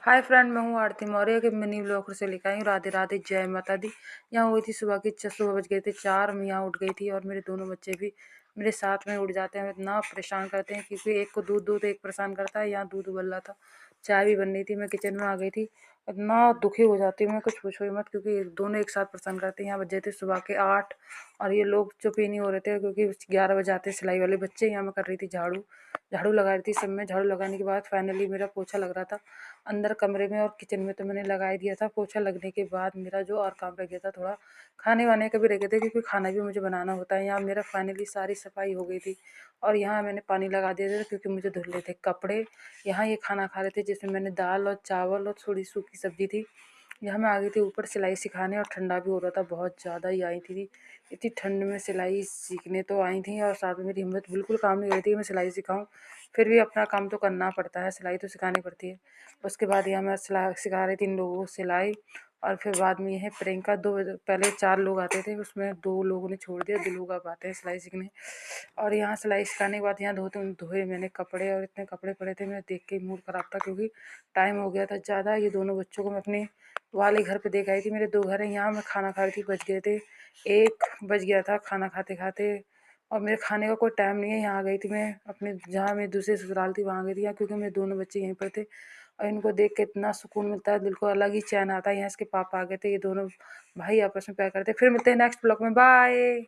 Hi friend, मैं हूँ आरती मौर्य के मिनी ब्लॉगर से लेकर आई हूँ। राधे राधे, जय माता दी। यहाँ हुई थी सुबह बज गए थे 4। मैं यहाँ उठ गई थी और मेरे दोनों बच्चे भी मेरे साथ में उठ जाते हैं। इतना परेशान करते हैं क्योंकि एक को दूध दो तो एक परेशान करता है। यहाँ दूध उबल रहा था, चाय भी बन रही थी, मैं किचन में आ गई थी। इतना दुखी हो जाती हूँ मैं, कुछ पूछो ही मत, क्योंकि दोनों एक साथ परेशान करते हैं। यहाँ बजे थे सुबह के 8 और ये लोग चुप ही नहीं हो रहे थे क्योंकि 11 बजे आते सिलाई वाले बच्चे। यहाँ मैं कर रही थी झाड़ू झाड़ू लगा रही थी। सब में झाड़ू लगाने के बाद फाइनली मेरा पोछा लग रहा था अंदर कमरे में और किचन में, तो मैंने लगा ही दिया था। पोछा लगने के बाद मेरा जो और काम रह गया था, थोड़ा खाने वाने का भी रह गए थे क्योंकि खाना भी मुझे बनाना होता है। यहाँ मेरा फाइनली सारी सफाई हो गई थी और यहाँ मैंने पानी लगा दिया था क्योंकि मुझे धुलने थे कपड़े। यहाँ ये खाना खा रहे थे जिसमें मैंने दाल और चावल और थोड़ी सूखी सब्जी थी। यहाँ मैं आ गई थी ऊपर सिलाई सिखाने और ठंडा भी हो रहा था, बहुत ज़्यादा ही आई थी। इतनी ठंड में सिलाई सीखने तो आई थी और साथ में मेरी हिम्मत बिल्कुल काम नहीं हो रही थी कि मैं सिलाई सिखाऊं। फिर भी अपना काम तो करना पड़ता है, सिलाई तो सिखानी पड़ती है। उसके बाद यहाँ मैं सिखा रही थी इन लोगों को सिलाई। और फिर बाद में यह प्रियंका, दो पहले 4 लोग आते थे, उसमें 2 लोगों ने छोड़ दिया, 2 लोग अब आते हैं सिलाई सीखने। और यहाँ सिलाई सिखाने के बाद यहाँ धोए मैंने कपड़े और इतने कपड़े पड़े थे, मेरा देख के मूड ख़राब था क्योंकि टाइम हो गया था ज़्यादा। ये दोनों बच्चों को मैं अपने वाले घर पे देख आई थी। मेरे 2 घर हैं। यहाँ मैं खाना खा रही थी, बज गए थे 1 बज गया था खाना खाते खाते। और मेरे खाने का कोई टाइम नहीं है। यहाँ आ गई थी मैं अपने, जहाँ मैं दूसरे ससुराल थी वहाँ गई थी, यहाँ क्योंकि मेरे दोनों बच्चे यहीं पर थे और इनको देख के इतना सुकून मिलता है, दिल को अलग ही चैन आता है। यहाँ इसके पापा आ गए थे, ये दोनों भाई आपस में प्यार करते हैं। फिर मिलते हैं नेक्स्ट ब्लॉग में, बाय।